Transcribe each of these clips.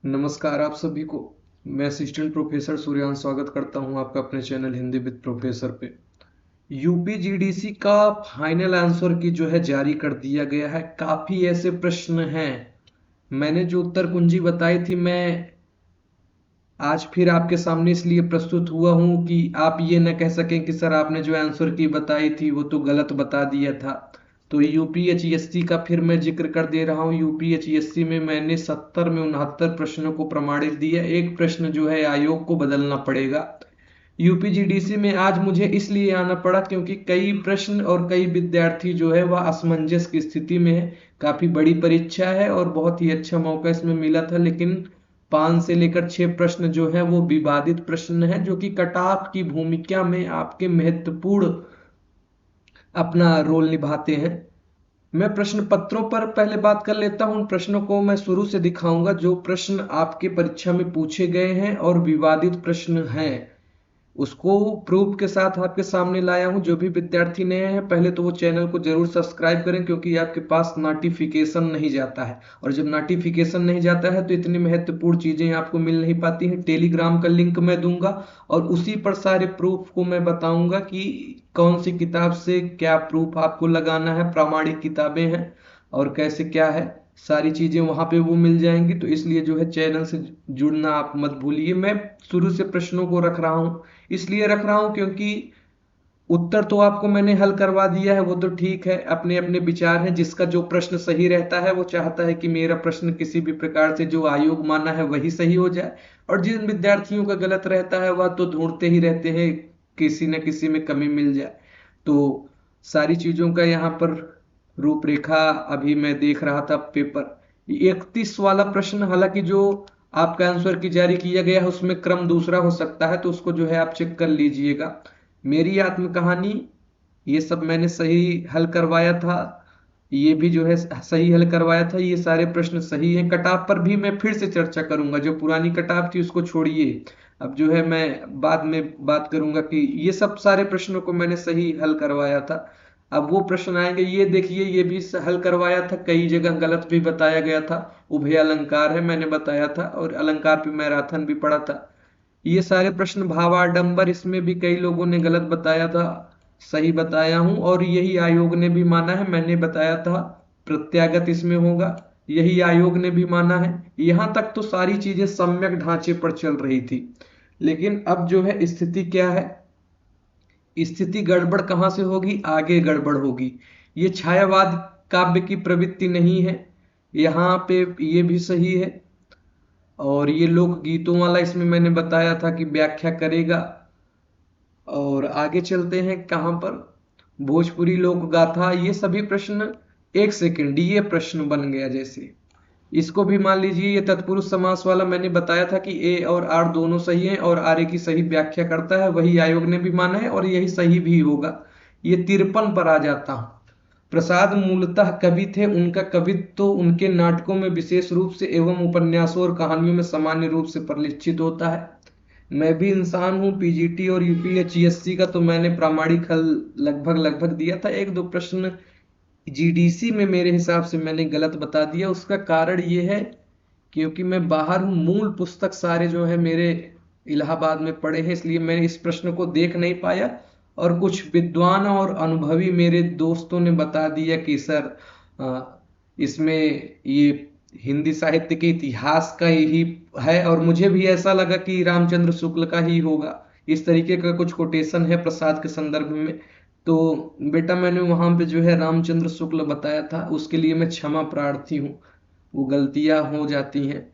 नमस्कार आप सभी को। मैं असिस्टेंट प्रोफेसर सूर्यांश स्वागत करता हूं आपका अपने चैनल हिंदी विद प्रोफेसर पे। यूपीजीडीसी का फाइनल आंसर की जो है जारी कर दिया गया है। काफी ऐसे प्रश्न हैं, मैंने जो उत्तर कुंजी बताई थी, मैं आज फिर आपके सामने इसलिए प्रस्तुत हुआ हूं कि आप ये न कह सकें कि सर आपने जो आंसर की बताई थी वो तो गलत बता दिया था। तो यूपीएचएससी का फिर मैं जिक्र कर दे रहा हूँ। यूपीएचएससी में मैंने 70 में 69 प्रश्नों को प्रमाणित दिया। एक प्रश्न जो है आयोग को बदलना पड़ेगा। यूपीजीडीसी में आज मुझे इसलिए आना पड़ा क्योंकि कई प्रश्न और कई विद्यार्थी जो है वह असमंजस की स्थिति में है। काफी बड़ी परीक्षा है और बहुत ही अच्छा मौका इसमें मिला था, लेकिन 5 से लेकर 6 प्रश्न जो है वो विवादित प्रश्न है, जो कि कट ऑफ की भूमिका में आपके महत्वपूर्ण अपना रोल निभाते हैं। मैं प्रश्न पत्रों पर पहले बात कर लेता हूं। उन प्रश्नों को मैं शुरू से दिखाऊंगा जो प्रश्न आपके परीक्षा में पूछे गए हैं और विवादित प्रश्न हैं, उसको प्रूफ के साथ आपके सामने लाया हूं। जो भी विद्यार्थी नए हैं, पहले तो वो चैनल को जरूर सब्सक्राइब करें, क्योंकि आपके पास नोटिफिकेशन नहीं जाता है, और जब नोटिफिकेशन नहीं जाता है तो इतनी महत्वपूर्ण चीजें आपको मिल नहीं पाती हैं। टेलीग्राम का लिंक मैं दूंगा और उसी पर सारे प्रूफ को मैं बताऊंगा कि कौन सी किताब से क्या प्रूफ आपको लगाना है, प्रामाणिक किताबें हैं और कैसे क्या है, सारी चीजें वहां पे वो मिल जाएंगी। तो इसलिए जो है चैनल से जुड़ना आप मत भूलिए। मैं शुरू से प्रश्नों को रख रहा हूं, इसलिए रख रहा हूं क्योंकि उत्तर तो आपको मैंने हल करवा दिया है, वो तो ठीक है, अपने अपने विचार हैं। जिसका जो प्रश्न सही रहता है वो चाहता है कि मेरा प्रश्न किसी भी प्रकार से जो आयोग माना है वही सही हो जाए, और जिन विद्यार्थियों का गलत रहता है वह तो ढूंढते ही रहते हैं किसी न किसी में कमी मिल जाए। तो सारी चीजों का यहाँ पर रूपरेखा अभी मैं देख रहा था पेपर 31 वाला प्रश्न। हालांकि जो आपका आंसर की जारी किया गया है उसमें क्रम दूसरा हो सकता है, तो उसको जो है आप चेक कर लीजिएगा। मेरी आत्मकहानी, ये सब मैंने सही हल करवाया था, ये भी जो है सही हल करवाया था। ये सारे प्रश्न सही हैं। कटाव पर भी मैं फिर से चर्चा करूंगा, जो पुरानी कटाव थी उसको छोड़िए। अब जो है मैं बाद में बात करूंगा कि ये सब सारे प्रश्नों को मैंने सही हल करवाया था। अब वो प्रश्न आएंगे, ये देखिए ये भी हल करवाया था, कई जगह गलत भी बताया गया था। उभय अलंकार है मैंने बताया था, और अलंकार पे मैराथन भी पढ़ा था। ये सारे प्रश्न भावाडंबर, इसमें भी कई लोगों ने गलत बताया था, सही बताया हूं, और यही आयोग ने भी माना है। मैंने बताया था प्रत्यागत इसमें होगा, यही आयोग ने भी माना है। यहां तक तो सारी चीजें सम्यक ढांचे पर चल रही थी, लेकिन अब जो है स्थिति क्या है, स्थिति गड़बड़ कहां से होगी, आगे गड़बड़ होगी। ये छायावाद काव्य की प्रवृत्ति नहीं है, यहाँ पे ये भी सही है। और ये लोक गीतों वाला इसमें मैंने बताया था कि व्याख्या करेगा। और आगे चलते हैं कहां पर, भोजपुरी लोक गाथा, ये सभी प्रश्न, एक सेकंड, ये प्रश्न बन गया जैसे, इसको भी मान लीजिए। ये तत्पुरुष समास वाला मैंने बताया था कि ए और आर दोनों सही हैं, और आर ए की सही व्याख्या करता है, वही आयोग ने भी माना है और यही सही भी होगा। ये 53 पर आ जाता हूं। प्रसाद मूलतः कवि थे, उनका कवित्व तो उनके नाटकों में विशेष रूप से एवं उपन्यासों और कहानियों में सामान्य रूप से परिलक्षित होता है। मैं भी इंसान हूँ। पीजीटी और यूपीएचईएससी का तो मैंने प्रामाणिक हल लगभग लगभग दिया था। एक दो प्रश्न जीडीसी में मेरे हिसाब से मैंने गलत बता दिया। उसका कारण ये है क्योंकि मैं बाहर हूँ, मूल पुस्तक सारे जो है मेरे इलाहाबाद में पढ़े हैं, इसलिए मैं इस प्रश्न को देख नहीं पाया। और कुछ विद्वान और अनुभवी मेरे दोस्तों ने बता दिया कि सर इसमें ये हिंदी साहित्य के इतिहास का ही है, और मुझे भी ऐसा लगा कि रामचंद्र शुक्ल का ही होगा। इस तरीके का कुछ कोटेशन है प्रसाद के संदर्भ में। तो बेटा मैंने वहां पे जो है रामचंद्र शुक्ल बताया था, उसके लिए मैं क्षमा प्रार्थी हूँ, वो गलतियां हो जाती हैं।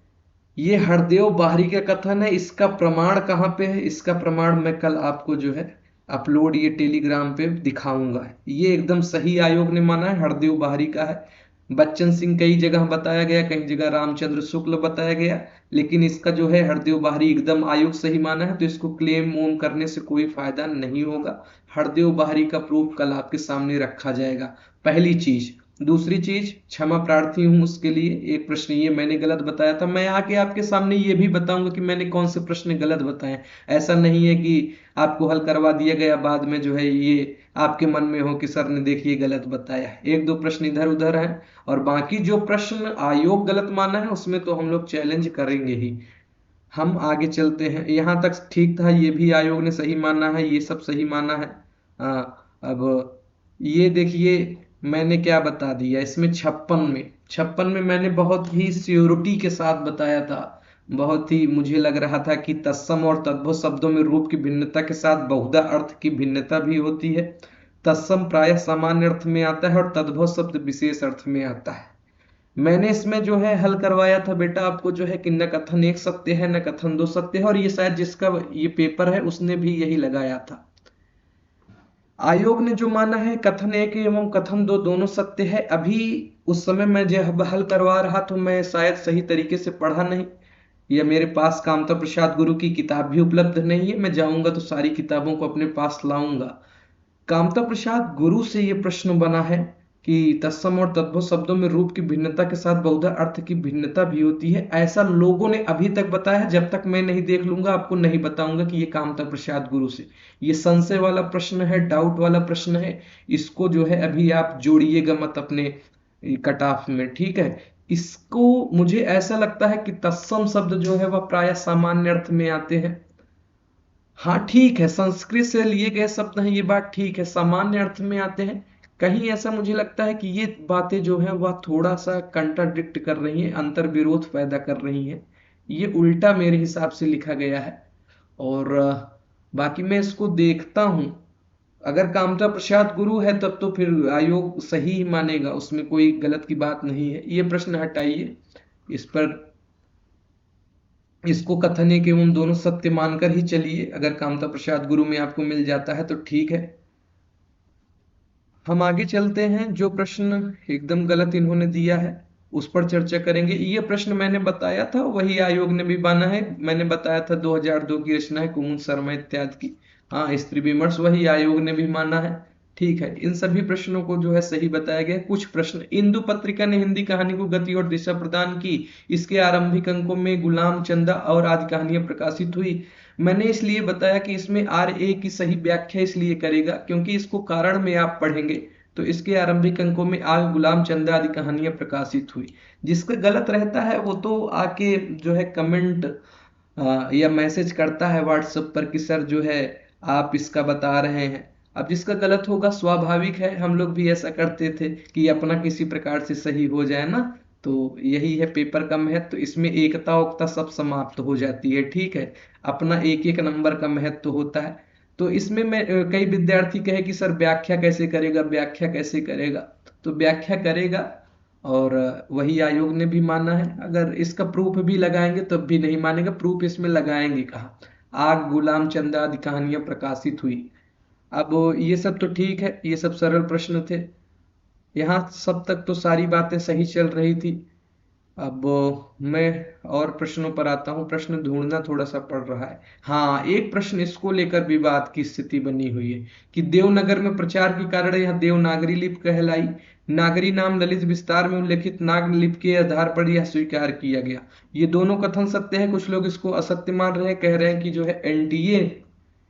ये हरदेव बाहरी का कथन है, इसका प्रमाण कहाँ पे है, इसका प्रमाण मैं कल आपको जो है अपलोड ये टेलीग्राम पे दिखाऊंगा। ये एकदम सही आयोग ने माना है, हरदेव बाहरी का है। बच्चन सिंह कई जगह बताया गया, कई जगह रामचंद्र शुक्ल बताया गया, लेकिन इसका जो है हरदेव बाहरी एकदम आयोग सही माना है। तो इसको क्लेम ओम करने से कोई फायदा नहीं होगा। हरदेव बाहरी का प्रूफ कल आपके सामने रखा जाएगा, पहली चीज। दूसरी चीज, क्षमा प्रार्थी हूं उसके लिए, एक प्रश्न ये मैंने गलत बताया था, मैं आके आपके सामने ये भी बताऊंगा कि मैंने कौन से प्रश्न गलत बताए। ऐसा नहीं है कि आपको हल करवा दिया गया बाद में जो है ये आपके मन में हो कि सर ने देखिए गलत बताया है। एक दो प्रश्न इधर उधर है, और बाकी जो प्रश्न आयोग गलत माना है उसमें तो हम लोग चैलेंज करेंगे ही। हम आगे चलते हैं। यहाँ तक ठीक था, ये भी आयोग ने सही माना है, ये सब सही माना है। अब ये देखिए मैंने क्या बता दिया इसमें, 56 में मैंने बहुत ही श्योरिटी के साथ बताया था। बहुत ही मुझे लग रहा था कि तत्सम और तद्भव शब्दों में रूप की भिन्नता के साथ बहुधा अर्थ की भिन्नता भी होती है। तत्सम प्रायः सामान्य अर्थ में आता है और तद्भव शब्द विशेष अर्थ में आता है। मैंने इसमें जो है हल करवाया था बेटा आपको, जो है कि न कथन एक सत्य है न कथन दो सत्य है, और ये शायद जिसका ये पेपर है उसने भी यही लगाया था। आयोग ने जो माना है कथन एक एवं कथन दो दोनों सत्य है। अभी उस समय मैं जब हल करवा रहा तो मैं शायद सही तरीके से पढ़ा नहीं, या मेरे पास कामता प्रसाद गुरु की किताब भी उपलब्ध नहीं है। मैं जाऊंगा तो सारी किताबों को अपने पास लाऊंगा। कामता प्रसाद गुरु से ये प्रश्न बना है कि तत्सम और तद्भव शब्दों में रूप की भिन्नता के साथ बहुधा अर्थ की भिन्नता भी होती है, ऐसा लोगों ने अभी तक बताया है। जब तक मैं नहीं देख लूंगा आपको नहीं बताऊंगा कि ये कामता प्रसाद गुरु से। ये संशय वाला प्रश्न है, डाउट वाला प्रश्न है। इसको जो है अभी आप जोड़िएगा मत अपने कट ऑफ में, ठीक है। इसको मुझे ऐसा लगता है कि तत्सम शब्द जो है वह प्राय सामान्य अर्थ में आते हैं। हाँ ठीक है, संस्कृत से लिए गए शब्द हैं, ये बात ठीक है, सामान्य अर्थ में आते हैं। कहीं ऐसा मुझे लगता है कि ये बातें जो है वह थोड़ा सा कंट्राडिक्ट कर रही हैं, अंतर विरोध पैदा कर रही हैं। ये उल्टा मेरे हिसाब से लिखा गया है। और बाकी मैं इसको देखता हूं। अगर कामता प्रसाद गुरु है तब तो फिर आयोग सही ही मानेगा, उसमें कोई गलत की बात नहीं है। ये प्रश्न हटाइए, इस पर इसको कथन एक एवं दोनों सत्य मानकर ही चलिए। अगर कामता प्रसाद गुरु में आपको मिल जाता है तो ठीक है। हम आगे चलते हैं। जो प्रश्न एकदम गलत इन्होंने दिया है उस पर चर्चा करेंगे। ये प्रश्न मैंने बताया था, वही आयोग ने भी माना है। मैंने बताया था 2002 की रचना है कुमुद शर्मा इत्यादि की। हाँ, स्त्री विमर्श वही आयोग ने भी माना है। ठीक है, इन सभी प्रश्नों को जो है सही बताया गया। कुछ प्रश्न, इंदु पत्रिका ने हिंदी कहानी को गति और दिशा प्रदान की। इसके आरंभिक अंकों में गुलाम चंदा और आदि कहानियां प्रकाशित हुई। मैंने इसलिए बताया कि इसमें RA की सही व्याख्या इसलिए करेगा क्योंकि इसको कारण में आप पढ़ेंगे तो इसके आरंभिक अंकों में आग गुलाम चंदा आदि कहानियां प्रकाशित हुई। जिसका गलत रहता है वो तो आके जो है कमेंट या मैसेज करता है व्हाट्सएप पर कि सर जो है आप इसका बता रहे हैं। अब जिसका गलत होगा स्वाभाविक है, हम लोग भी ऐसा करते थे कि अपना किसी प्रकार से सही हो जाए ना। तो यही है पेपर का महत्व, इसमें एकता उकता सब समाप्त हो जाती है। ठीक है, अपना एक एक नंबर का महत्व होता है। तो इसमें मैं कई विद्यार्थी कहे कि सर व्याख्या कैसे करेगा, व्याख्या कैसे करेगा। तो व्याख्या करेगा, और वही आयोग ने भी माना है। अगर इसका प्रूफ भी लगाएंगे तब भी नहीं मानेगा। प्रूफ इसमें लगाएंगे कहा, आग गुलाम चंदा आदि कहानियां प्रकाशित हुई। अब ये सब तो ठीक है, ये सब सरल प्रश्न थे। यहाँ सब तक तो सारी बातें सही चल रही थी। अब मैं और प्रश्नों पर आता हूँ। प्रश्न ढूंढना थोड़ा सा पड़ रहा है। हाँ, एक प्रश्न इसको लेकर विवाद की स्थिति बनी हुई है कि देवनगर में प्रचार के कारण यह देवनागरी लिपि कहलाई। नागरी नाम ललित विस्तार में उल्लेखित नाग लिपि के आधार पर यह स्वीकार किया गया। ये दोनों कथन सत्य है, कुछ लोग इसको असत्य मान रहे हैं, कह रहे हैं कि जो है NTA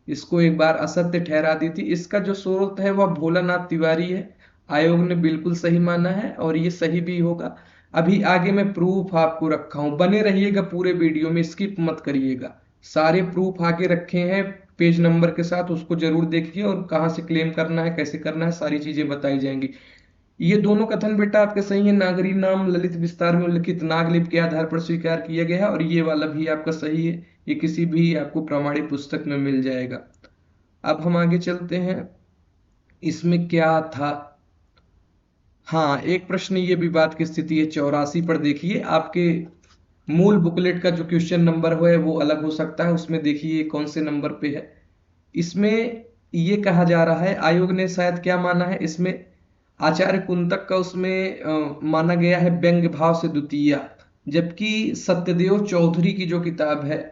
इसको एक बार असत्य ठहरा दी थी। इसका जो स्रोत है वह भोलानाथ तिवारी है। आयोग ने बिल्कुल सही माना है और ये सही भी होगा। अभी आगे मैं प्रूफ आपको रखा हूं, बने रहिएगा पूरे वीडियो में, स्किप मत करिएगा। सारे प्रूफ आगे रखे हैं पेज नंबर के साथ, उसको जरूर देखिए। और कहाँ से क्लेम करना है, कैसे करना है, सारी चीजें बताई जाएंगी। ये दोनों कथन बेटा आपके सही है। नागरी नाम ललित विस्तार में उल्लिखित नागलिपि के आधार पर स्वीकार किया गया है, और ये वाला भी आपका सही है। ये किसी भी आपको प्रामाणिक पुस्तक में मिल जाएगा। अब हम आगे चलते हैं। इसमें क्या था, हाँ एक प्रश्न ये विवाद की स्थिति है 84 पर। देखिए आपके मूल बुकलेट का जो क्वेश्चन नंबर है वो अलग हो सकता है, उसमें देखिए कौन से नंबर पे है। इसमें ये कहा जा रहा है, आयोग ने शायद क्या माना है इसमें, आचार्य कुंतक का उसमें माना गया है व्यंग्य भाव से द्वितीया। जबकि सत्यदेव चौधरी की जो किताब है,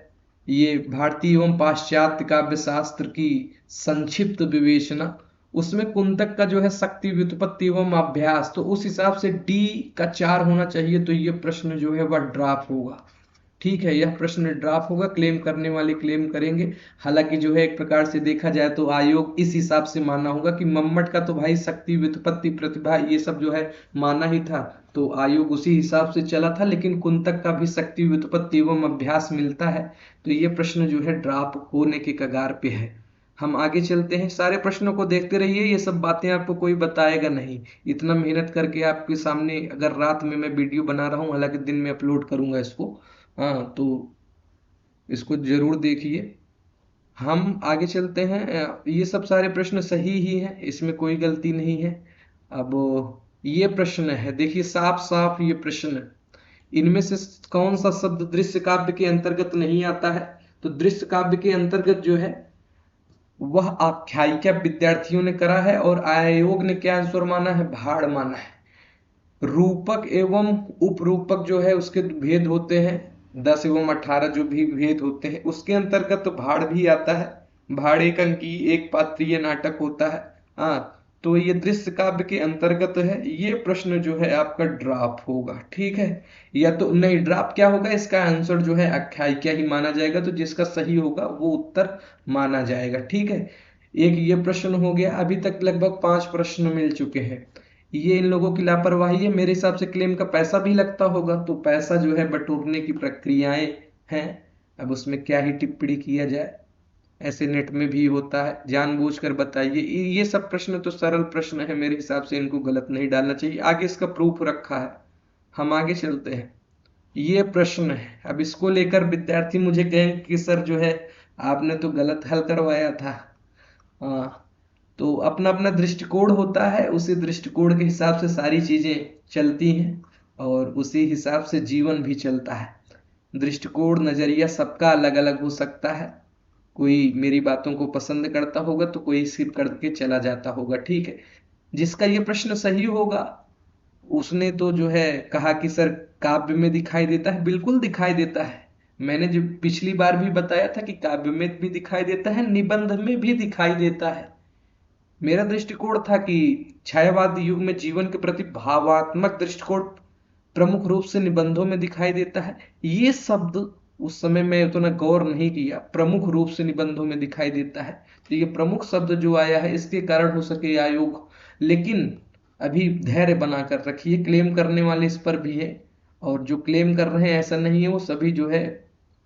ये भारतीय एवं पाश्चात्य काव्य शास्त्र की संक्षिप्त विवेचना, उसमें कुंतक का जो है शक्ति व्युत्पत्ति एवं अभ्यास, तो उस हिसाब से D का 4 होना चाहिए। तो ये प्रश्न जो है वह ड्रॉप होगा। ठीक है, यह प्रश्न ड्राफ्ट होगा, क्लेम करने वाले क्लेम करेंगे। हालांकि जो है एक प्रकार से देखा जाए तो आयोग इस हिसाब से माना होगा कि मम्मट का तो भाई शक्ति, व्युत्पत्ति, प्रतिभा ये सब जो है माना ही था, तो आयोग उसी हिसाब से चला था। लेकिन कुंतक का भी शक्ति, व्युत्पत्ति एवं अभ्यास मिलता है, तो ये प्रश्न जो है ड्राफ्ट होने के कगार पे है। हम आगे चलते हैं, सारे प्रश्नों को देखते रहिए, ये सब बातें आपको कोई बताएगा नहीं। इतना मेहनत करके आपके सामने अगर रात में मैं वीडियो बना रहा हूँ, हालांकि दिन में अपलोड करूंगा इसको, हाँ, तो इसको जरूर देखिए। हम आगे चलते हैं। ये सब सारे प्रश्न सही ही हैं, इसमें कोई गलती नहीं है। अब ये प्रश्न है, देखिए साफ साफ ये प्रश्न, इनमें से कौन सा शब्द दृश्य काव्य के अंतर्गत नहीं आता है? तो दृश्य काव्य के अंतर्गत जो है वह आख्यायिका विद्यार्थियों ने करा है, और आयोग ने क्या आंसर माना है? भाड़ माना है। रूपक एवं उपरूपक जो है उसके भेद होते हैं, 10 एवं 18 जो भी भेद होते हैं, उसके अंतर्गत तो भाड़ भी आता है। भाड़ एक अंकी एक पात्रीय नाटक होता है। हाँ, तो ये दृश्य काव्य के अंतर्गत है। ये प्रश्न जो है आपका ड्राफ्ट होगा, ठीक है। या तो नहीं, ड्राफ्ट क्या होगा, इसका आंसर जो है आख्यायिका ही माना जाएगा, तो जिसका सही होगा वो उत्तर माना जाएगा, ठीक है। एक ये प्रश्न हो गया। अभी तक लगभग 5 प्रश्न मिल चुके हैं। ये इन लोगों की लापरवाही है, मेरे हिसाब से क्लेम का पैसा भी लगता होगा, तो पैसा जो है बटोरने की प्रक्रियाएं हैं। अब उसमें क्या ही टिप्पणी किया जाए, ऐसे नेट में भी होता है, जानबूझकर बताइए। ये सब प्रश्न तो सरल प्रश्न है, मेरे हिसाब से इनको गलत नहीं डालना चाहिए। आगे इसका प्रूफ रखा है, हम आगे चलते हैं। ये प्रश्न है, अब इसको लेकर विद्यार्थी मुझे कहेंगे कि सर जो है आपने तो गलत हल करवाया था। हाँ, तो अपना अपना दृष्टिकोण होता है, उसी दृष्टिकोण के हिसाब से सारी चीजें चलती हैं, और उसी हिसाब से जीवन भी चलता है। दृष्टिकोण, नजरिया सबका अलग अलग हो सकता है। कोई मेरी बातों को पसंद करता होगा तो कोई सिर्फ करके चला जाता होगा, ठीक है। जिसका ये प्रश्न सही होगा उसने तो जो है कहा कि सर काव्य में दिखाई देता है, बिल्कुल दिखाई देता है। मैंने जो पिछली बार भी बताया था कि काव्य में भी दिखाई देता है, निबंध में भी दिखाई देता है। मेरा दृष्टिकोण था कि छायावाद युग में जीवन के प्रति भावात्मक दृष्टिकोण प्रमुख रूप से निबंधों में दिखाई देता है। ये शब्द उस समय मैं उतना गौर नहीं किया, प्रमुख रूप से निबंधों में दिखाई देता है, तो ये प्रमुख शब्द जो आया है इसके कारण हो सके आयोग। लेकिन अभी धैर्य बनाकर रखिए, क्लेम करने वाले इस पर भी है, और जो क्लेम कर रहे हैं ऐसा नहीं है वो सभी जो है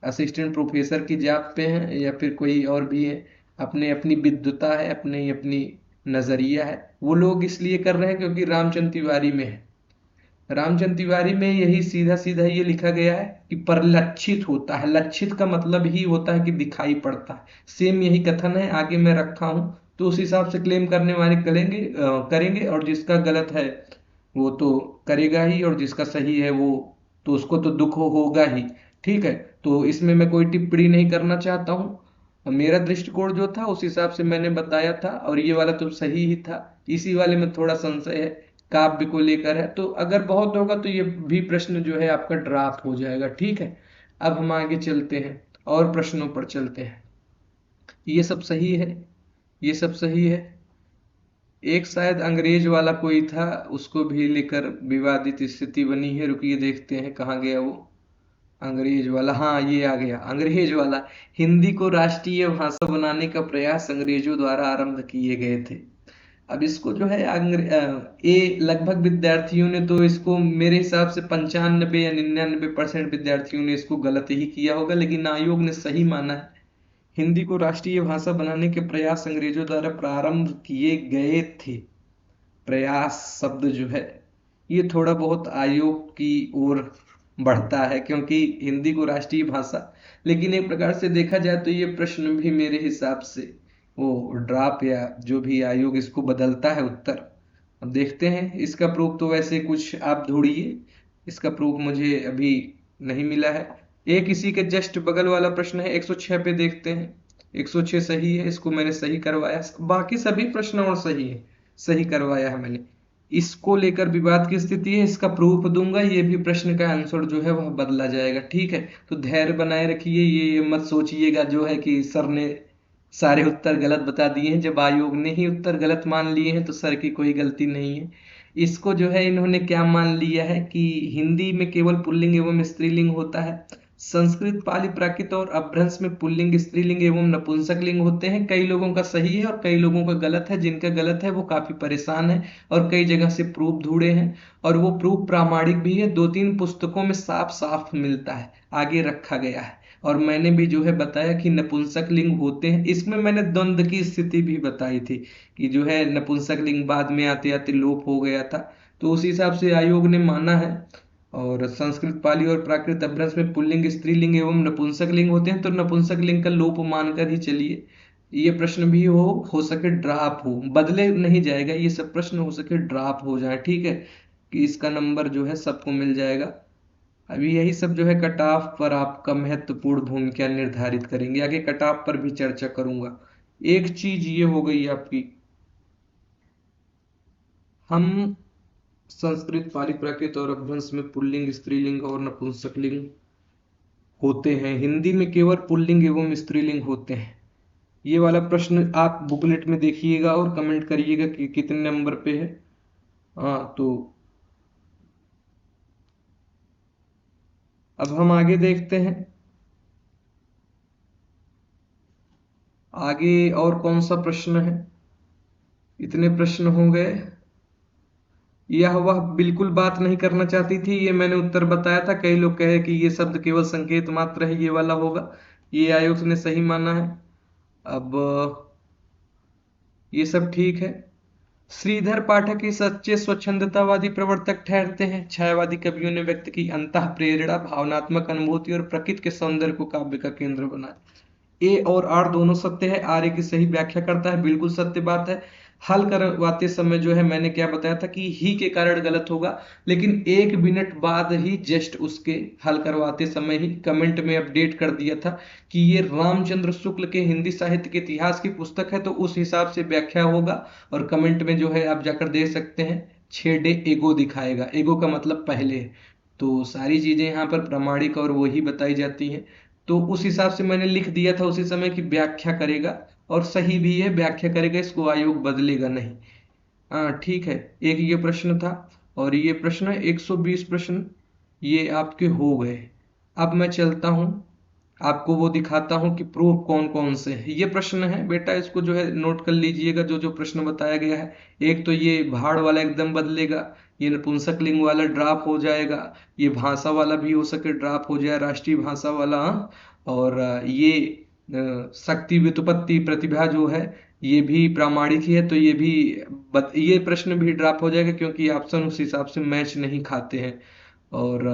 असिस्टेंट प्रोफेसर की जाप पे हैं, या फिर कोई और भी है, अपने अपनी विद्वता है, अपने अपनी नजरिया है। वो लोग इसलिए कर रहे हैं क्योंकि रामचंद्र तिवारी में है। रामचंद्र तिवारी में यही सीधा सीधा ये लिखा गया है कि परिलक्षित होता है, लक्षित का मतलब ही होता है कि दिखाई पड़ता है। सेम यही कथन है, आगे मैं रखा हूं, तो उस हिसाब से क्लेम करने वाले करेंगे, और जिसका गलत है वो तो करेगा ही, और जिसका सही है वो तो उसको तो दुख होगा ही, ठीक है। तो इसमें मैं कोई टिप्पणी नहीं करना चाहता हूँ, मेरा दृष्टिकोण जो था उस हिसाब से मैंने बताया था, और ये वाला तो सही ही था। इसी वाले में थोड़ा संशय है, काव्य को लेकर है, तो अगर बहुत होगा तो ये भी प्रश्न जो है आपका ड्राफ्ट हो जाएगा, ठीक है। अब हम आगे चलते हैं और प्रश्नों पर चलते हैं। ये सब सही है, ये सब सही है। एक शायद अंग्रेज वाला कोई था, उसको भी लेकर विवादित स्थिति बनी है, रुकिए देखते हैं कहाँ गया वो अंग्रेज वाला। हाँ, ये आ गया अंग्रेज वाला। हिंदी को राष्ट्रीय भाषा बनाने का प्रयास अंग्रेजों द्वारा आरंभ किए गए थे। अब इसको जो है ये लगभग विद्यार्थियों ने तो इसको मेरे हिसाब से 95 या 99% विद्यार्थियों ने इसको गलत ही किया होगा, लेकिन आयोग ने सही माना है। हिंदी को राष्ट्रीय भाषा बनाने के प्रयास अंग्रेजों द्वारा प्रारंभ किए गए थे। प्रयास शब्द जो है ये थोड़ा बहुत आयोग की ओर बढ़ता है, क्योंकि हिंदी को राष्ट्रीय भाषा, लेकिन एक प्रकार से देखा जाए तो ये प्रश्न भी मेरे हिसाब से वो ड्राप या जो भी आयोग इसको बदलता है उत्तर। अब देखते हैं इसका प्रूफ, तो वैसे कुछ आप ढूंढिए, इसका प्रूफ मुझे अभी नहीं मिला है। एक इसी के जस्ट बगल वाला प्रश्न है 106 पे, देखते हैं। 106 सही है, इसको मैंने सही करवाया, बाकी सभी प्रश्न और सही है, सही करवाया है मैंने। इसको लेकर विवाद की स्थिति है, इसका प्रूफ दूंगा, ये भी प्रश्न का आंसर जो है वह बदला जाएगा, ठीक है। तो धैर्य बनाए रखिए, ये मत सोचिएगा जो है कि सर ने सारे उत्तर गलत बता दिए हैं। जब आयोग ने ही उत्तर गलत मान लिए हैं तो सर की कोई गलती नहीं है। इसको जो है इन्होंने क्या मान लिया है कि हिंदी में केवल पुल्लिंग एवं स्त्रीलिंग होता है, संस्कृत पाली प्राकृत और अपभ्रंश में पुल्लिंग स्त्रीलिंग एवं नपुंसक लिंग होते हैं। कई लोगों का सही है और कई लोगों का गलत है। जिनका गलत है वो काफी परेशान है और कई जगह से प्रूफ ढूंढे हैं और वो प्रूफ प्रामाणिक भी है। 2-3 पुस्तकों में साफ साफ मिलता है, आगे रखा गया है। और मैंने भी जो है बताया कि नपुंसक लिंग होते हैं। इसमें मैंने द्वंद्व की स्थिति भी बताई थी कि जो है नपुंसक लिंग बाद में आते आते लोप हो गया था, तो उस हिसाब से आयोग ने माना है। और संस्कृत पाली और प्राकृत अपभ्रंश में पुल्लिंग स्त्रीलिंग एवं नपुंसक लिंग होते हैं, तो नपुंसक लिंग का लोप मानकर ही चलिए। ये प्रश्न भी हो सके ड्रॉप हो, बदले नहीं जाएगा, ये सब प्रश्न हो सके ड्रॉप हो जाए, ठीक है, कि इसका नंबर जो है सबको मिल जाएगा। अभी यही सब जो है कट ऑफ पर आपका महत्वपूर्ण भूमिका निर्धारित करेंगे। आगे कट ऑफ पर भी चर्चा करूंगा। एक चीज ये हो गई आपकी, हम संस्कृत पाली प्राकृत और अपभ्रंश में पुल्लिंग स्त्रीलिंग और नपुंसक लिंग होते हैं, हिंदी में केवल पुल्लिंग एवं स्त्रीलिंग होते हैं। ये वाला प्रश्न आप बुकलेट में देखिएगा और कमेंट करिएगा कि कितने नंबर पे है। हाँ, तो अब हम आगे देखते हैं। आगे और कौन सा प्रश्न है? इतने प्रश्न हो गए। यह वह बिल्कुल बात नहीं करना चाहती थी, ये मैंने उत्तर बताया था। कई लोग कहे कि ये शब्द केवल संकेत मात्र है, ये वाला होगा। ये आयोग ने सही माना है। अब ये सब ठीक है। श्रीधर पाठक ही सच्चे स्वच्छंदतावादी प्रवर्तक ठहरते हैं। छायावादी कवियों ने व्यक्ति की अंतः प्रेरणा, भावनात्मक अनुभूति और प्रकृति के सौंदर्य को काव्य का केंद्र बनाया। ए और आर दोनों सत्य है। आर ए की सही व्याख्या करता है, बिल्कुल सत्य बात है। हल करवाते समय जो है मैंने क्या बताया था कि ही के कारण गलत होगा, लेकिन 1 मिनट बाद ही जस्ट उसके हल करवाते समय ही कमेंट में अपडेट कर दिया था कि ये रामचंद्र शुक्ल के हिंदी साहित्य के इतिहास की पुस्तक है, तो उस हिसाब से व्याख्या होगा। और कमेंट में जो है आप जाकर देख सकते हैं, छेड़े एगो दिखाएगा, एगो का मतलब पहले। तो सारी चीजें यहाँ पर प्रामाणिक और वही बताई जाती हैं। तो उस हिसाब से मैंने लिख दिया था उसी समय की व्याख्या करेगा, और सही भी है, व्याख्या करेगा, इसको आयोग बदलेगा नहीं। हाँ ठीक है। एक ये प्रश्न था और ये प्रश्न 120 प्रश्न ये आपके हो गए। अब मैं चलता हूँ, आपको वो दिखाता हूँ कि प्रूफ कौन कौन से है। ये प्रश्न है बेटा, इसको जो है नोट कर लीजिएगा, जो जो प्रश्न बताया गया है। एक तो ये भाड़ वाला एकदम बदलेगा, ये नपुंसक लिंग वाला ड्रॉप हो जाएगा, ये भाषा वाला भी हो सके ड्रॉप हो जाए, राष्ट्रीय भाषा वाला, हाँ? और ये शक्ति व्युत्पत्ति प्रतिभा जो है ये भी प्रामाणिक ही है, तो ये भी ये प्रश्न भी ड्रॉप हो जाएगा क्योंकि ऑप्शन उस हिसाब से मैच नहीं खाते हैं। और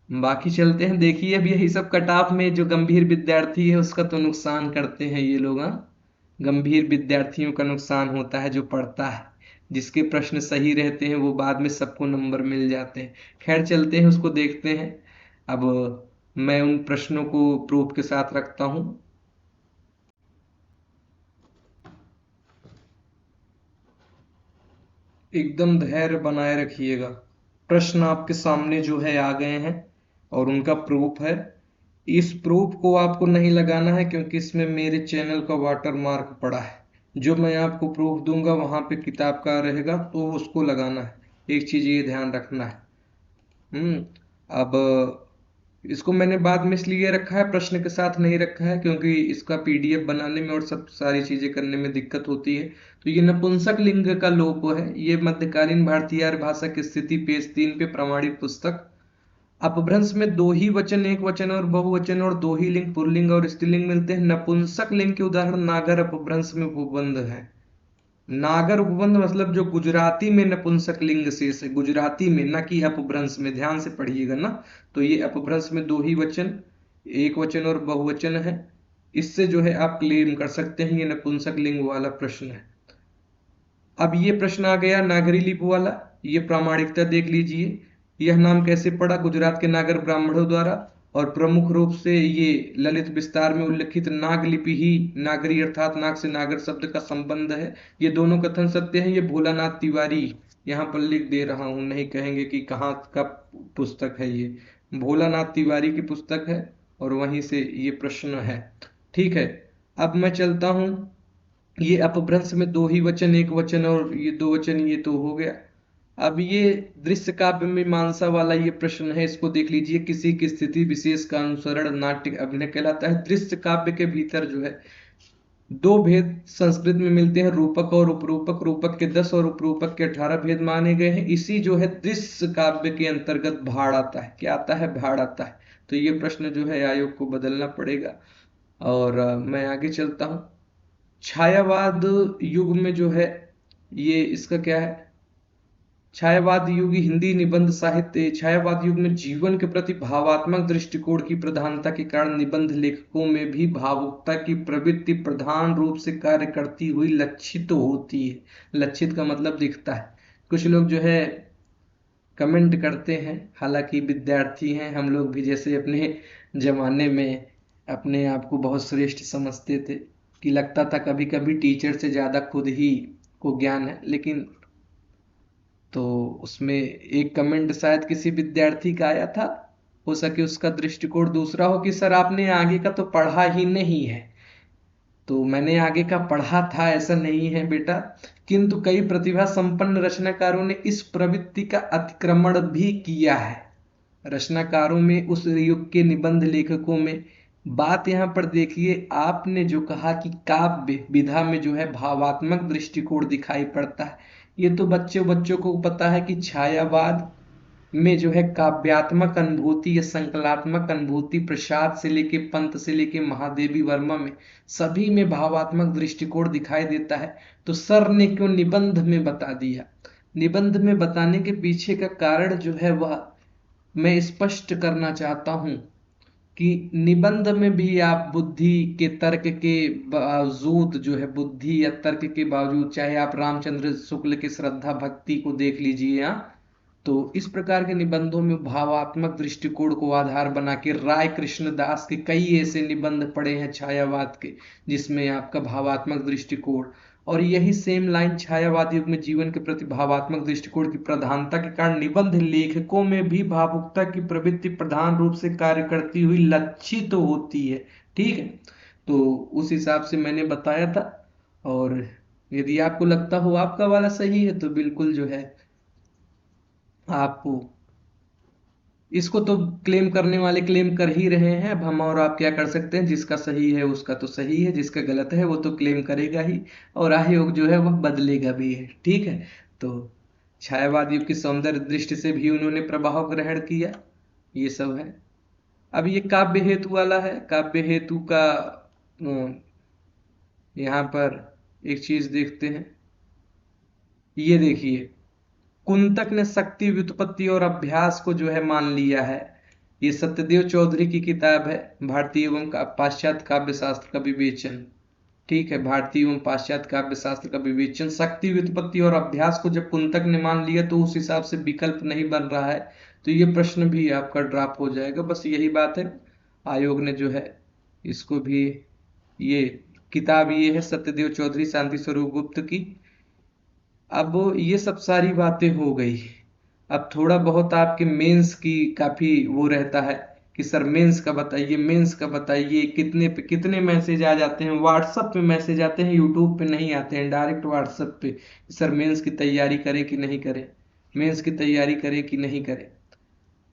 बाकी चलते हैं। देखिए अब यही सब कट ऑफ में जो गंभीर विद्यार्थी है उसका तो नुकसान करते हैं ये लोग, हाँ? गंभीर विद्यार्थियों का नुकसान होता है जो पढ़ता है। जिसके प्रश्न सही रहते हैं वो बाद में सबको नंबर मिल जाते हैं। खैर चलते हैं, उसको देखते हैं। अब मैं उन प्रश्नों को प्रूफ के साथ रखता हूं। एकदम धैर्य बनाए रखिएगा। प्रश्न आपके सामने जो है आ गए हैं और उनका प्रूफ है। इस प्रूफ को आपको नहीं लगाना है क्योंकि इसमें मेरे चैनल का वाटर मार्क पड़ा है। जो मैं आपको प्रूफ दूंगा वहां पे किताब का रहेगा, तो उसको लगाना है। एक चीज ये ध्यान रखना है। अब इसको मैंने बाद में इसलिए रखा है, प्रश्न के साथ नहीं रखा है, क्योंकि इसका पीडीएफ बनाने में और सब सारी चीजें करने में दिक्कत होती है। तो ये नपुंसक लिंग का लोप है। ये मध्यकालीन भारतीय आर्य भाषा की स्थिति पेज 3 पे प्रमाणित पुस्तक। अपभ्रंश में दो ही वचन, एक वचन और बहुवचन, और दो ही लिंग पुल्लिंग और स्त्रीलिंग मिलते हैं। नपुंसक लिंग के उदाहरण नागर अपभ्रंश में उपबंध है। नागर उपबंध मतलब जो गुजराती में नपुंसक लिंग शेष है, गुजराती में, न कि अपभ्रंश में, ध्यान से पढ़िएगा ना। तो ये अपभ्रंश में दो ही वचन, एक वचन और बहुवचन है। इससे जो है आप क्लेम कर सकते हैं ये नपुंसक लिंग वाला प्रश्न है। अब ये प्रश्न आ गया नागरी लिपि वाला, ये प्रामाणिकता देख लीजिए। यह नाम कैसे पड़ा? गुजरात के नागर ब्राह्मणों द्वारा, और प्रमुख रूप से ये ललित विस्तार में उल्लिखित नाग लिपि ही नागरी अर्थात नाग से नागर शब्द का संबंध है। ये दोनों कथन सत्य हैं। ये भोलानाथ तिवारी यहाँ पर लिख दे रहा हूं, नहीं कहेंगे कि कहाँ का पुस्तक है। ये भोलानाथ तिवारी की पुस्तक है और वहीं से ये प्रश्न है। ठीक है, अब मैं चलता हूँ। ये अपभ्रंश में दो ही वचन, एक वचन और ये दो वचन, ये तो हो गया। अब ये दृश्य काव्य मीमांसा वाला ये प्रश्न है, इसको देख लीजिए। किसी की स्थिति विशेष का अनुसरण नाट्य अभिनय कहलाता है। दृश्य काव्य के भीतर जो है दो भेद संस्कृत में मिलते हैं, रूपक और उपरूपक। रूपक के 10 और उपरूपक के 18 भेद माने गए हैं। इसी जो है दृश्य काव्य के अंतर्गत भाड़ आता है। क्या आता है? भाड़ आता है। तो ये प्रश्न जो है आयोग को बदलना पड़ेगा। और मैं आगे चलता हूं। छायावाद युग में जो है ये इसका क्या है? छायावाद युग हिंदी निबंध साहित्य। छायावाद युग में जीवन के प्रति भावात्मक दृष्टिकोण की प्रधानता के कारण निबंध लेखकों में भी भावुकता की प्रवृत्ति प्रधान रूप से कार्य करती हुई लक्षित होती है। लक्षित का मतलब दिखता है। कुछ लोग जो है कमेंट करते हैं, हालांकि विद्यार्थी हैं हम लोग भी, जैसे अपने जमाने में अपने आप को बहुत श्रेष्ठ समझते थे कि लगता था कभी कभी टीचर से ज्यादा खुद ही को ज्ञान है। लेकिन तो उसमें एक कमेंट शायद किसी विद्यार्थी का आया था, हो सके उसका दृष्टिकोण दूसरा हो कि सर आपने आगे का तो पढ़ा ही नहीं है। तो मैंने आगे का पढ़ा था ऐसा नहीं है बेटा, किंतु कई प्रतिभा संपन्न रचनाकारों ने इस प्रवृत्ति का अतिक्रमण भी किया है। रचनाकारों में, उस युग के निबंध लेखकों में। बात यहाँ पर देखिए, आपने जो कहा कि काव्य विधा में जो है भावात्मक दृष्टिकोण दिखाई पड़ता है, ये तो बच्चों बच्चों को पता है कि छायावाद में जो है काव्यात्मक अनुभूति या संकलात्मक अनुभूति, प्रसाद से लेके पंत से लेके महादेवी वर्मा में सभी में भावात्मक दृष्टिकोण दिखाई देता है। तो सर ने क्यों निबंध में बता दिया? निबंध में बताने के पीछे का कारण जो है वह मैं स्पष्ट करना चाहता हूं कि निबंध में भी आप बुद्धि के तर्क के बावजूद जो है, बुद्धि या तर्क के बावजूद, चाहे आप रामचंद्र शुक्ल की श्रद्धा भक्ति को देख लीजिए यहाँ, तो इस प्रकार के निबंधों में भावात्मक दृष्टिकोण को आधार बना के राय कृष्णदास के कई ऐसे निबंध पड़े हैं छायावाद के, जिसमें आपका भावात्मक दृष्टिकोण, और यही सेम लाइन छायावाद युग में जीवन के प्रति भावात्मक दृष्टिकोण की प्रधानता के कारण निबंध लेखकों में भी भावुकता की प्रवृत्ति प्रधान रूप से कार्य करती हुई लक्षित होती है। ठीक है, तो उस हिसाब से मैंने बताया था। और यदि आपको लगता हो आपका वाला सही है तो बिल्कुल जो है आपको, इसको तो क्लेम करने वाले क्लेम कर ही रहे हैं, अब हम और आप क्या कर सकते हैं? जिसका सही है उसका तो सही है, जिसका गलत है वो तो क्लेम करेगा ही, और आयोग जो है वह बदलेगा भी है। ठीक है, तो छायावाद युग की सौंदर्य दृष्टि से भी उन्होंने प्रभाव ग्रहण किया, ये सब है। अब ये काव्य हेतु वाला है। काव्य हेतु का यहाँ पर एक चीज देखते हैं। ये देखिए, कुंतक ने शक्ति व्युत्पत्ति और अभ्यास को जो है मान लिया है। ये सत्यदेव चौधरी की किताब है, भारतीय एवं पाश्चात्य काव्य शास्त्र का विवेचन। ठीक है, भारतीय एवं पाश्चात्य काव्य शास्त्र का विवेचन। शक्ति व्युत्पत्ति और अभ्यास को जब कुंतक ने मान लिया तो उस हिसाब से विकल्प नहीं बन रहा है, तो ये प्रश्न भी आपका ड्रॉप हो जाएगा। बस यही बात है, आयोग ने जो है इसको भी, ये किताब ये है सत्यदेव चौधरी शांति स्वरूप गुप्त की। अब ये सब सारी बातें हो गई। अब थोड़ा बहुत आपके मेंस की काफी वो रहता है कि सर मेंस का बताइए, मेंस का बताइए, कितने पे कितने मैसेज आ जाते हैं। व्हाट्सएप पे मैसेज आते हैं, यूट्यूब पे नहीं आते हैं, डायरेक्ट व्हाट्सएप पे। सर मेंस की तैयारी करें कि नहीं करें, मेंस की तैयारी करें कि नहीं करें।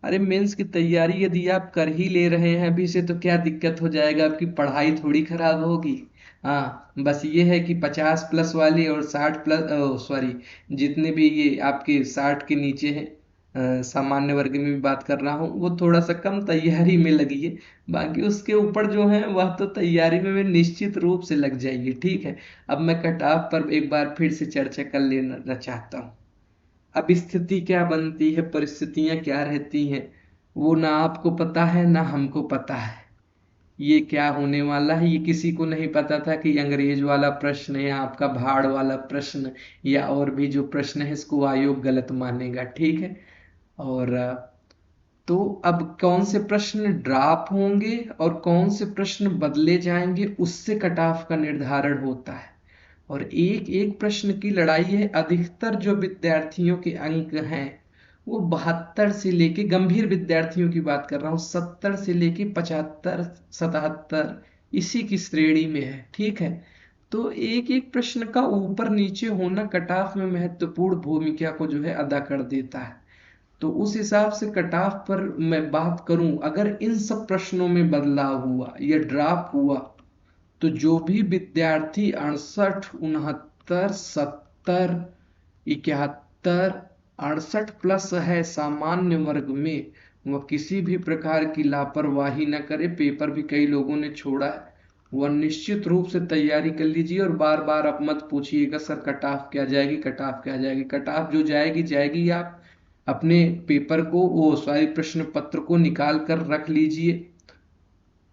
अरे मेंस की तैयारी यदि आप कर ही ले रहे हैं अभी से तो क्या दिक्कत हो जाएगा? आपकी पढ़ाई थोड़ी खराब होगी। हाँ, बस ये है कि 50+ वाले और 60+, सॉरी, जितने भी ये आपके 60 के नीचे हैं, सामान्य वर्ग में भी बात कर रहा हूँ, वो थोड़ा सा कम तैयारी में लगिए। बाकी उसके ऊपर जो है वह तो तैयारी में निश्चित रूप से लग जाइए। ठीक है, अब मैं कट ऑफ पर एक बार फिर से चर्चा कर लेना चाहता हूँ। अब स्थिति क्या बनती है, परिस्थितियां क्या रहती हैं, वो ना आपको पता है ना हमको पता है। ये क्या होने वाला है ये किसी को नहीं पता था कि अंग्रेज वाला प्रश्न या आपका भाड़ वाला प्रश्न या और भी जो प्रश्न है इसको आयोग गलत मानेगा। ठीक है, और तो अब कौन से प्रश्न ड्रॉप होंगे और कौन से प्रश्न बदले जाएंगे उससे कट ऑफ का निर्धारण होता है। और एक एक प्रश्न की लड़ाई है। अधिकतर जो विद्यार्थियों के अंक हैं वो 72 से लेके, गंभीर विद्यार्थियों की बात कर रहा हूँ, 70 से लेके 75 77 इसी की श्रेणी में है। ठीक है, तो एक एक प्रश्न का ऊपर नीचे होना कट ऑफ में महत्वपूर्ण भूमिका को जो है अदा कर देता है। तो उस हिसाब से कट ऑफ पर मैं बात करूं, अगर इन सब प्रश्नों में बदलाव हुआ या ड्रॉप हुआ तो जो भी विद्यार्थी 68, 69, 70, 71, 68 प्लस है सामान्य वर्ग में, वह किसी भी प्रकार की लापरवाही न करे। पेपर भी कई लोगों ने छोड़ा है, वह निश्चित रूप से तैयारी कर लीजिए और बार बार आप मत पूछिएगा सर कट ऑफ क्या जाएगी, कट ऑफ क्या जाएगी। कट ऑफ जो जाएगी जाएगी। आप अपने पेपर को, वो सॉरी प्रश्न पत्र को निकाल कर रख लीजिए।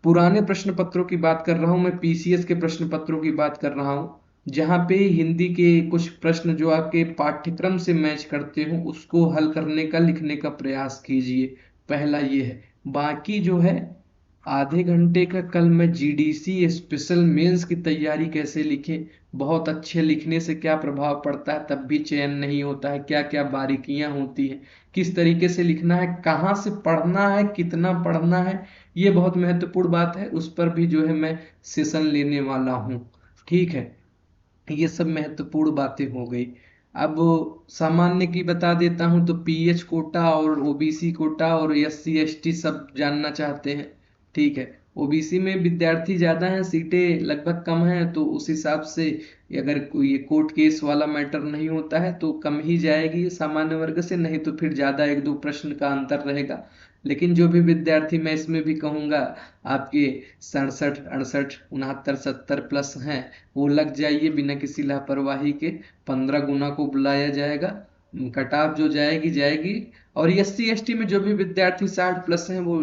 पुराने प्रश्न पत्रों की बात कर रहा हूं मैं, पीसीएस के प्रश्न पत्रों की बात कर रहा हूं, जहां पे हिंदी के कुछ प्रश्न जो आपके पाठ्यक्रम से मैच करते हो उसको हल करने का, लिखने का प्रयास कीजिए। पहला ये है। बाकी जो है आधे घंटे का कल मैं जीडीसी स्पेशल मेंस की तैयारी कैसे लिखें, बहुत अच्छे लिखने से क्या प्रभाव पड़ता है, तब भी चयन नहीं होता है, क्या क्या बारीकियां होती हैं, किस तरीके से लिखना है, कहाँ से पढ़ना है, कितना पढ़ना है, ये बहुत महत्वपूर्ण बात है। उस पर भी जो है मैं सेशन लेने वाला हूँ। ठीक है, ये सब महत्वपूर्ण बातें हो गई। अब सामान्य की बता देता हूं, तो पीएच कोटा और ओबीसी कोटा और एससी एसटी सब जानना चाहते हैं। ठीक है, ओबीसी में विद्यार्थी ज्यादा हैं, सीटें लगभग कम हैं, तो उस हिसाब से अगर कोई ये कोर्ट केस वाला मैटर नहीं होता है तो कम ही जाएगी सामान्य वर्ग से, नहीं तो फिर ज्यादा एक दो प्रश्न का अंतर रहेगा। लेकिन जो भी विद्यार्थी, मैं इसमें भी कहूंगा आपके 67, 68, 69, 70 प्लस हैं, वो लग जाइए बिना किसी लापरवाही के। 15 गुना को बुलाया जाएगा, कट ऑफ जो जाएगी जाएगी। और एससी एसटी में जो भी विद्यार्थी 60 प्लस हैं वो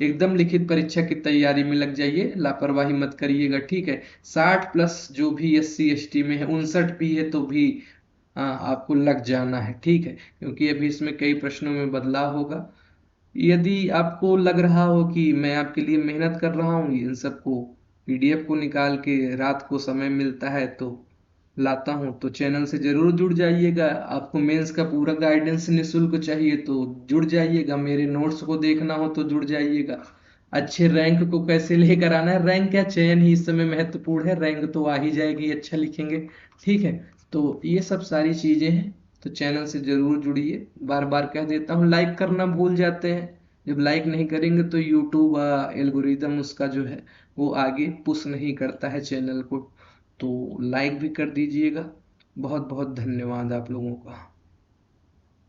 एकदम लिखित परीक्षा की तैयारी में लग जाइए, लापरवाही मत करिएगा। ठीक है, 60 प्लस जो भी एससी एसटी में है, 59 भी है तो भी आपको लग जाना है। ठीक है, क्योंकि अभी इसमें कई प्रश्नों में बदलाव होगा। यदि आपको लग रहा हो कि मैं आपके लिए मेहनत कर रहा हूँ, इन सबको पीडीएफ को निकाल के रात को समय मिलता है तो लाता हूँ, तो चैनल से जरूर जुड़ जाइएगा। आपको मेंस का पूरा गाइडेंस निःशुल्क चाहिए तो जुड़ जाइएगा, मेरे नोट्स को देखना हो तो जुड़ जाइएगा। अच्छे रैंक को कैसे लेकर आना है, रैंक क्या, चयन ही इस समय महत्वपूर्ण है, रैंक तो आ ही जाएगी, अच्छा लिखेंगे। ठीक है, तो ये सब सारी चीजें हैं, तो चैनल से जरूर जुड़िए। बार बार कह देता हूँ, लाइक करना भूल जाते हैं, जब लाइक नहीं करेंगे तो यूट्यूब एल्गोरिदम उसका जो है वो आगे पुश नहीं करता है चैनल को। तो लाइक भी कर दीजिएगा। बहुत बहुत धन्यवाद आप लोगों का।